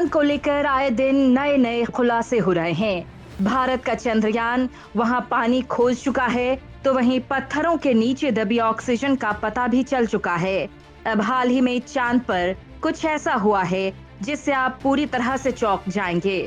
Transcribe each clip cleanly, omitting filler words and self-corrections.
चांद को लेकर आए दिन नए नए खुलासे हो रहे हैं। भारत का चंद्रयान वहां पानी खोज चुका है, तो वहीं पत्थरों के नीचे दबी ऑक्सीजन का पता भी चल चुका है। अब हाल ही में चांद पर कुछ ऐसा हुआ है जिससे आप पूरी तरह से चौंक जाएंगे।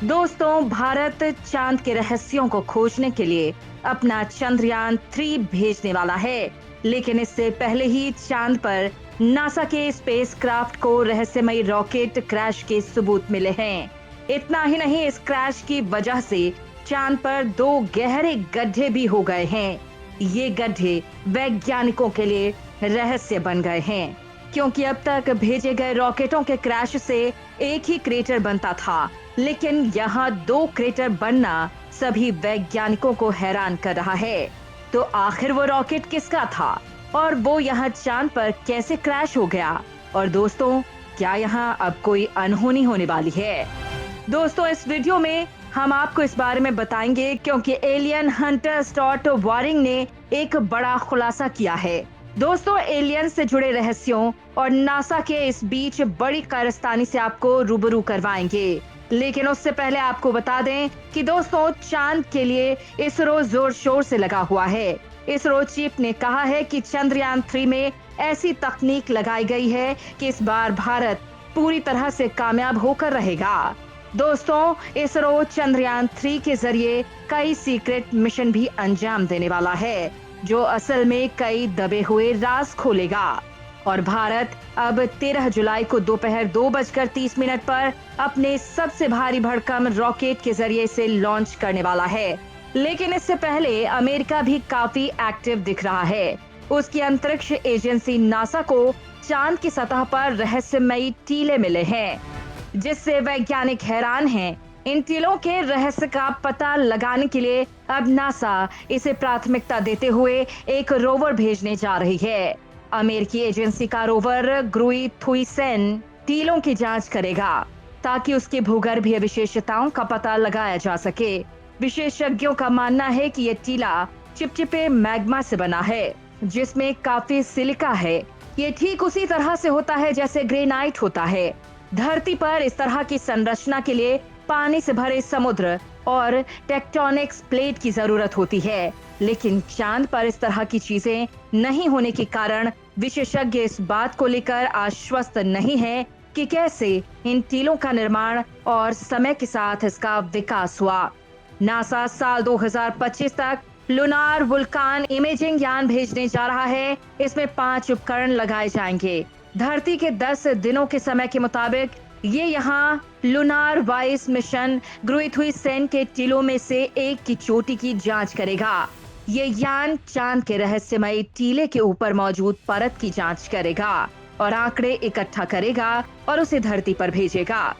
दोस्तों, भारत चांद के रहस्यों को खोजने के लिए अपना चंद्रयान 3 भेजने वाला है, लेकिन इससे पहले ही चांद पर नासा के स्पेसक्राफ्ट को रहस्यमयी रॉकेट क्रैश के सबूत मिले हैं। इतना ही नहीं, इस क्रैश की वजह से चांद पर 2 गहरे गड्ढे भी हो गए हैं। ये गड्ढे वैज्ञानिकों के लिए रहस्य बन गए हैं, क्योंकि अब तक भेजे गए रॉकेटों के क्रैश से एक ही क्रेटर बनता था, लेकिन यहाँ 2 क्रेटर बनना सभी वैज्ञानिकों को हैरान कर रहा है। तो आखिर वो रॉकेट किसका था और वो यहाँ चांद पर कैसे क्रैश हो गया? और दोस्तों, क्या यहाँ अब कोई अनहोनी होने वाली है? दोस्तों, इस वीडियो में हम आपको इस बारे में बताएंगे, क्योंकि एलियन हंटर स्टॉट वारिंग ने एक बड़ा खुलासा किया है। दोस्तों, एलियन से जुड़े रहस्यों और नासा के इस बीच बड़ी कारस्तानी से आपको रूबरू करवाएंगे। लेकिन उससे पहले आपको बता दें कि दोस्तों, चांद के लिए इसरो जोर शोर से लगा हुआ है। इसरो चीफ ने कहा है कि चंद्रयान 3 में ऐसी तकनीक लगाई गई है कि इस बार भारत पूरी तरह से कामयाब होकर रहेगा। दोस्तों, इसरो चंद्रयान 3 के जरिए कई सीक्रेट मिशन भी अंजाम देने वाला है, जो असल में कई दबे हुए राज खोलेगा। और भारत अब 13 जुलाई को दोपहर 2:30 पर अपने सबसे भारी भरकम रॉकेट के जरिए से लॉन्च करने वाला है। लेकिन इससे पहले अमेरिका भी काफी एक्टिव दिख रहा है। उसकी अंतरिक्ष एजेंसी नासा को चांद की सतह पर रहस्यमयी टीले मिले हैं, जिससे वैज्ञानिक हैरान हैं। इन टीलों के रहस्य का पता लगाने के लिए अब नासा इसे प्राथमिकता देते हुए एक रोवर भेजने जा रही है। अमेरिकी एजेंसी का रोवर ग्रुई थुइसेन टीलों की जांच करेगा, ताकि उसकी भूगर्भीय विशेषताओं का पता लगाया जा सके। विशेषज्ञों का मानना है कि ये टीला चिपचिपे मैग्मा से बना है, जिसमें काफी सिलिका है। ये ठीक उसी तरह से होता है जैसे ग्रेनाइट होता है। धरती पर इस तरह की संरचना के लिए पानी से भरे समुद्र और टेक्टोनिक्स प्लेट की जरूरत होती है, लेकिन चांद पर इस तरह की चीजें नहीं होने के कारण विशेषज्ञ इस बात को लेकर आश्वस्त नहीं है कि कैसे इन टीलों का निर्माण और समय के साथ इसका विकास हुआ। नासा साल 2025 तक लूनार वुल्कान इमेजिंग यान भेजने जा रहा है। इसमें 5 उपकरण लगाए जाएंगे। धरती के 10 दिनों के समय के मुताबिक ये यहाँ लूनार वाइस मिशन ग्रुइथुइसेन के टीलों में से एक की चोटी की जांच करेगा। ये यान चांद के रहस्यमयी टीले के ऊपर मौजूद परत की जांच करेगा और आंकड़े इकट्ठा करेगा और उसे धरती पर भेजेगा।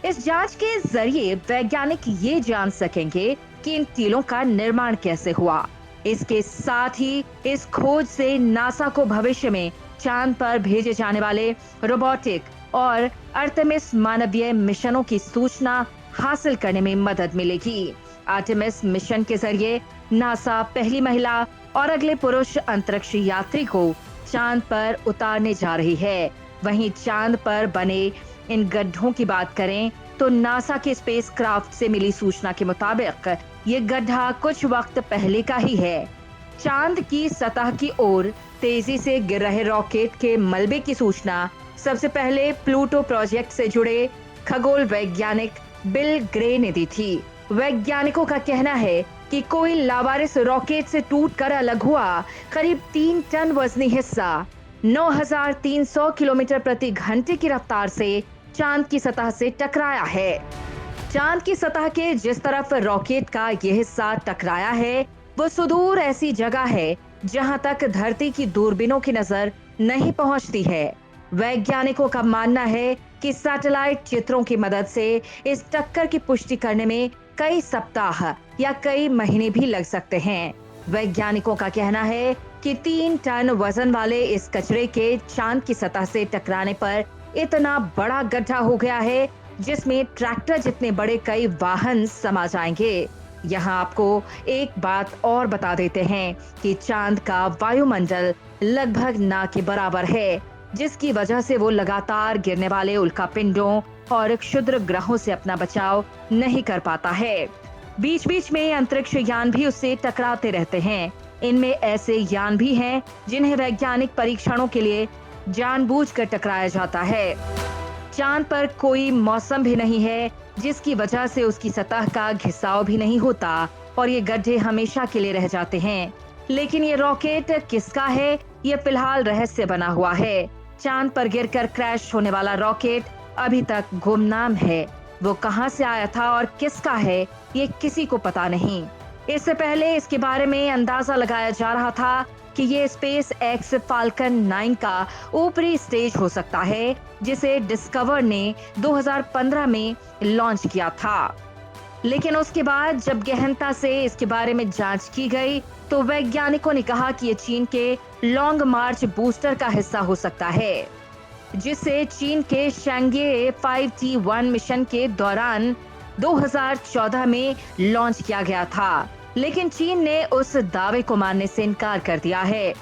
इस जांच के जरिए वैज्ञानिक ये जान सकेंगे कि इन टीलों का निर्माण कैसे हुआ। इसके साथ ही इस खोज से नासा को भविष्य में चांद पर भेजे जाने वाले रोबोटिक और आर्टेमिस मानवीय मिशनों की सूचना हासिल करने में मदद मिलेगी। आर्टेमिस मिशन के जरिए नासा पहली महिला और अगले पुरुष अंतरिक्ष यात्री को चांद पर उतारने जा रही है। वहीं चांद पर बने इन गड्ढों की बात करें तो नासा के स्पेसक्राफ्ट से मिली सूचना के मुताबिक ये गड्ढा कुछ वक्त पहले का ही है। चांद की सतह की ओर तेजी से गिर रहे रॉकेट के मलबे की सूचना सबसे पहले प्लूटो प्रोजेक्ट से जुड़े खगोल वैज्ञानिक बिल ग्रे ने दी थी। वैज्ञानिकों का कहना है कि कोई लावारिस रॉकेट से टूटकर अलग हुआ करीब 3 टन वजनी हिस्सा 9,300 किलोमीटर प्रति घंटे की रफ्तार से चांद की सतह से टकराया है। चांद की सतह के जिस तरफ रॉकेट का यह हिस्सा टकराया है, वो सुदूर ऐसी जगह है जहां तक धरती की दूरबीनों की नजर नहीं पहुंचती है। वैज्ञानिकों का मानना है कि सैटेलाइट चित्रों की मदद से इस टक्कर की पुष्टि करने में कई सप्ताह या कई महीने भी लग सकते हैं। वैज्ञानिकों का कहना है कि 3 टन वजन वाले इस कचरे के चांद की सतह से टकराने पर इतना बड़ा गड्ढा हो गया है, जिसमें ट्रैक्टर जितने बड़े कई वाहन समा जाएंगे। यहाँ आपको एक बात और बता देते हैं कि चांद का वायुमंडल लगभग ना के बराबर है। जिसकी वजह से वो लगातार गिरने वाले उल्कापिंडों और क्षुद्र ग्रहों से अपना बचाव नहीं कर पाता है। बीच बीच में अंतरिक्ष यान भी उससे टकराते रहते हैं। इनमें ऐसे यान भी हैं जिन्हें वैज्ञानिक परीक्षणों के लिए जानबूझकर टकराया जाता है। चांद पर कोई मौसम भी नहीं है, जिसकी वजह से उसकी सतह का घिसाव भी नहीं होता और ये गड्ढे हमेशा के लिए रह जाते हैं। लेकिन ये रॉकेट किसका है, ये फिलहाल रहस्य बना हुआ है। चांद पर गिरकर क्रैश होने वाला रॉकेट अभी तक गुमनाम है। वो कहां से आया था और किसका है, ये किसी को पता नहीं। इससे पहले इसके बारे में अंदाजा लगाया जा रहा था कि ये स्पेस एक्स फाल्कन 9 का ऊपरी स्टेज हो सकता है, जिसे डिस्कवर ने 2015 में लॉन्च किया था। लेकिन उसके बाद जब गहनता से इसके बारे में जांच की गई तो वैज्ञानिकों ने कहा कि ये चीन के लॉन्ग मार्च बूस्टर का हिस्सा हो सकता है, जिसे चीन के शंघे 5T1 मिशन के दौरान 2014 में लॉन्च किया गया था। लेकिन चीन ने उस दावे को मानने से इनकार कर दिया है।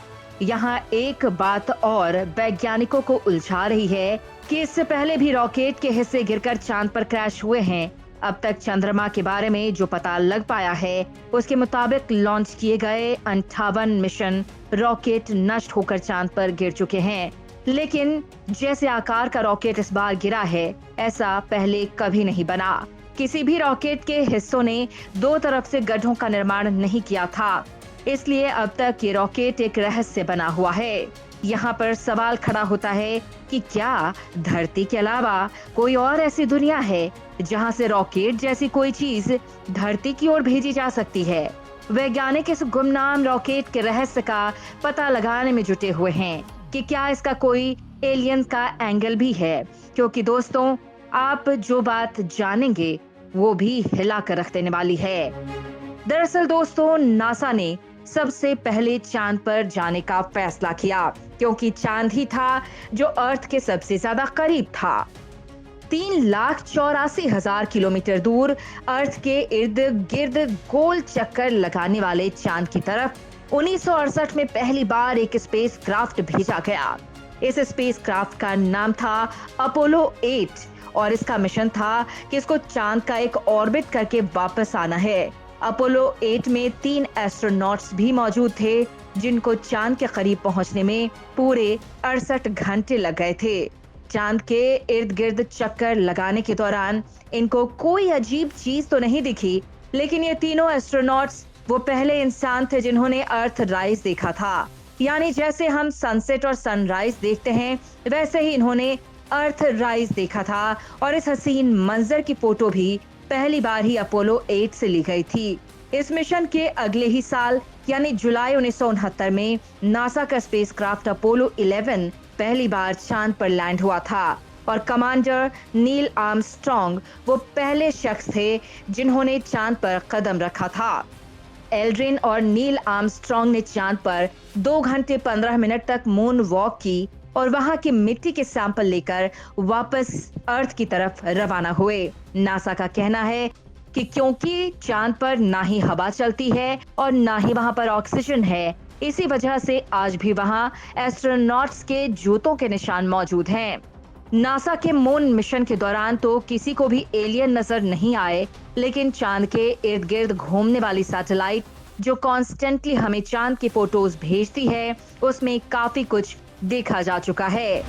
यहाँ एक बात और वैज्ञानिकों को उलझा रही है कि इससे पहले भी रॉकेट के हिस्से गिरकर चांद पर क्रैश हुए हैं। अब तक चंद्रमा के बारे में जो पता लग पाया है, उसके मुताबिक लॉन्च किए गए 58 मिशन रॉकेट नष्ट होकर चांद पर गिर चुके हैं। लेकिन जैसे आकार का रॉकेट इस बार गिरा है, ऐसा पहले कभी नहीं बना। किसी भी रॉकेट के हिस्सों ने दो तरफ से गड्ढों का निर्माण नहीं किया था, इसलिए अब तक ये रॉकेट एक रहस्य बना हुआ है। यहाँ पर सवाल खड़ा होता है कि क्या धरती के अलावा कोई और ऐसी दुनिया है जहाँ से रॉकेट जैसी कोई चीज धरती की ओर भेजी जा सकती है। वैज्ञानिक इस गुमनाम रॉकेट के रहस्य का पता लगाने में जुटे हुए हैं कि क्या इसका कोई एलियन का एंगल भी है, क्योंकि दोस्तों आप जो बात जानेंगे वो भी हिला कर रख देने वाली है। दरअसल दोस्तों, नासा ने सबसे पहले चांद पर जाने का फैसला किया, क्योंकि चांद ही था जो अर्थ के सबसे ज्यादा करीब था। 3,84,000 किलोमीटर दूर अर्थ के इर्द गिर्द गोल चक्कर लगाने वाले चांद की तरफ 1968 में पहली बार एक स्पेस क्राफ्ट भेजा गया। इस स्पेस क्राफ्ट का नाम था अपोलो 8 और इसका मिशन था कि इसको चांद का एक ऑर्बिट करके वापस आना है। अपोलो 8 में 3 एस्ट्रोनॉट्स भी मौजूद थे, जिनको चांद के करीब पहुंचने में पूरे 68 घंटे लग गए थे। चांद के इर्द गिर्द चक्कर लगाने के दौरान इनको कोई अजीब चीज तो नहीं दिखी, लेकिन ये तीनों एस्ट्रोनॉट्स वो पहले इंसान थे जिन्होंने अर्थ राइज देखा था। यानी जैसे हम सनसेट और सनराइज देखते हैं, वैसे ही इन्होंने अर्थ राइज देखा था और इस हसीन मंजर की फोटो भी पहली बार ही अपोलो 8 से ली गई थी। इस मिशन के अगले ही साल यानी जुलाई 1969 में नासा का स्पेसक्राफ्ट अपोलो 11 पहली बार चांद पर लैंड हुआ था और कमांडर नील आर्मस्ट्रॉन्ग वो पहले शख्स थे जिन्होंने चांद पर कदम रखा था। एल्ड्रिन और नील आर्मस्ट्रॉन्ग ने चांद पर 2 घंटे 15 मिनट तक मून वॉक की और वहां की मिट्टी के सैंपल लेकर वापस अर्थ की तरफ रवाना हुए। नासा का कहना है कि क्योंकि चांद पर ना ही हवा चलती है और ना ही वहां पर ऑक्सीजन है, इसी वजह से आज भी वहां एस्ट्रोनॉट्स के जूतों के निशान मौजूद हैं। नासा के मून मिशन के दौरान तो किसी को भी एलियन नजर नहीं आए, लेकिन चांद के इर्द गिर्द घूमने वाली सैटेलाइट जो कॉन्स्टेंटली हमें चांद की फोटोज भेजती है, उसमें काफी कुछ देखा जा चुका है।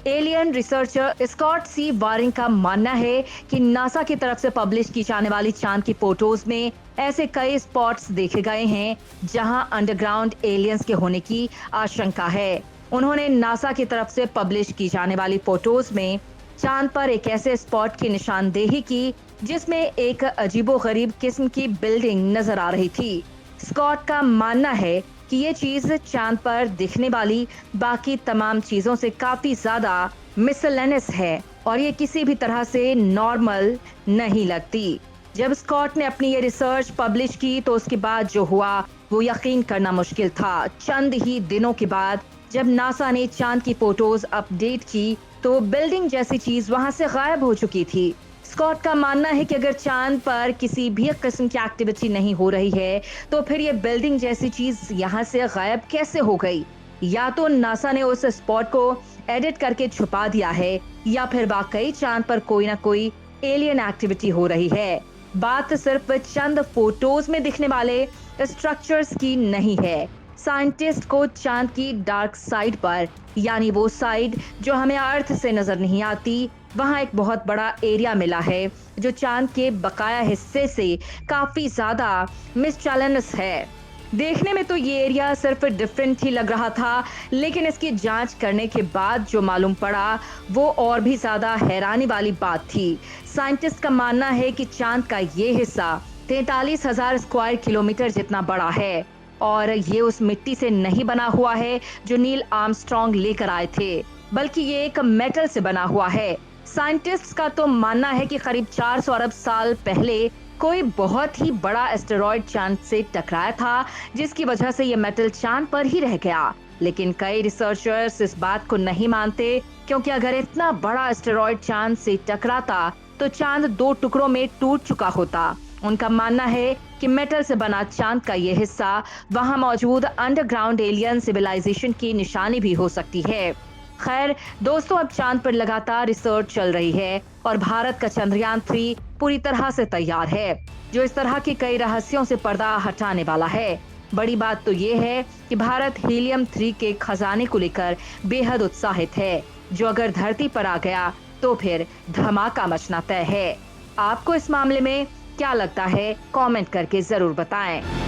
एलियन रिसर्चर स्कॉट सी वारिंग का मानना है कि नासा की तरफ से पब्लिश की जाने वाली चांद की फोटोज में ऐसे कई स्पॉट्स देखे गए हैं जहां अंडरग्राउंड एलियंस के होने की आशंका है। उन्होंने नासा की तरफ से पब्लिश की जाने वाली फोटोज में चांद पर एक ऐसे स्पॉट की निशानदेही की जिसमें एक अजीबोगरीब किस्म की बिल्डिंग नजर आ रही थी। स्कॉट का मानना है कि ये चीज चांद पर दिखने वाली बाकी तमाम चीजों से काफी ज्यादा मिसलेनियस है और ये किसी भी तरह से नॉर्मल नहीं लगती। जब स्कॉट ने अपनी ये रिसर्च पब्लिश की तो उसके बाद जो हुआ वो यकीन करना मुश्किल था। चंद ही दिनों के बाद जब नासा ने चांद की फोटोज अपडेट की तो बिल्डिंग जैसी चीज वहां से गायब हो चुकी थी। स्कॉट का मानना है कि अगर चांद पर किसी भी किस्म की एक्टिविटी नहीं हो रही है तो फिर ये बिल्डिंग जैसी चीज यहाँ से गायब कैसे हो गई। या तो नासा ने उस स्पॉट को एडिट करके छुपा दिया है या फिर वाकई चांद पर कोई ना कोई एलियन एक्टिविटी हो रही है। बात सिर्फ चंद फोटोज में दिखने वाले स्ट्रक्चर्स की नहीं है। साइंटिस्ट को चांद की डार्क साइड पर, यानी वो साइड जो हमें अर्थ से नजर नहीं आती, वहां एक बहुत बड़ा एरिया मिला है जो चांद के बकाया हिस्से से काफी ज्यादा मिसचैलेनस है। देखने में तो ये एरिया सिर्फ डिफरेंट ही लग रहा था, लेकिन इसकी जांच करने के बाद जो मालूम पड़ा वो और भी ज्यादा हैरानी वाली बात थी। साइंटिस्ट का मानना है कि चांद का ये हिस्सा 43,000 स्क्वायर किलोमीटर जितना बड़ा है और ये उस मिट्टी से नहीं बना हुआ है जो नील आर्मस्ट्रॉन्ग लेकर आए थे, बल्कि ये एक मेटल से बना हुआ है। साइंटिस्ट्स का तो मानना है कि करीब 400 अरब साल पहले कोई बहुत ही बड़ा एस्टेरॉयड चांद से टकराया था, जिसकी वजह से ये मेटल चांद पर ही रह गया। लेकिन कई रिसर्चर्स इस बात को नहीं मानते, क्योंकि अगर इतना बड़ा एस्टेरॉयड चांद से टकराता तो चांद 2 टुकड़ों में टूट चुका होता। उनका मानना है कि मेटल से बना चांद का ये हिस्सा वहां मौजूद अंडरग्राउंड एलियन सिविलाइजेशन की निशानी भी हो सकती है। खैर दोस्तों, अब चांद पर लगातार रिसर्च चल रही है और भारत का चंद्रयान 3 पूरी तरह से तैयार है, जो इस तरह के कई रहस्यों से पर्दा हटाने वाला है। बड़ी बात तो ये है कि भारत हीलियम 3 के खजाने को लेकर बेहद उत्साहित है, जो अगर धरती पर आ गया तो फिर धमाका मचना तय है। आपको इस मामले में क्या लगता है, कमेंट करके जरूर बताएं।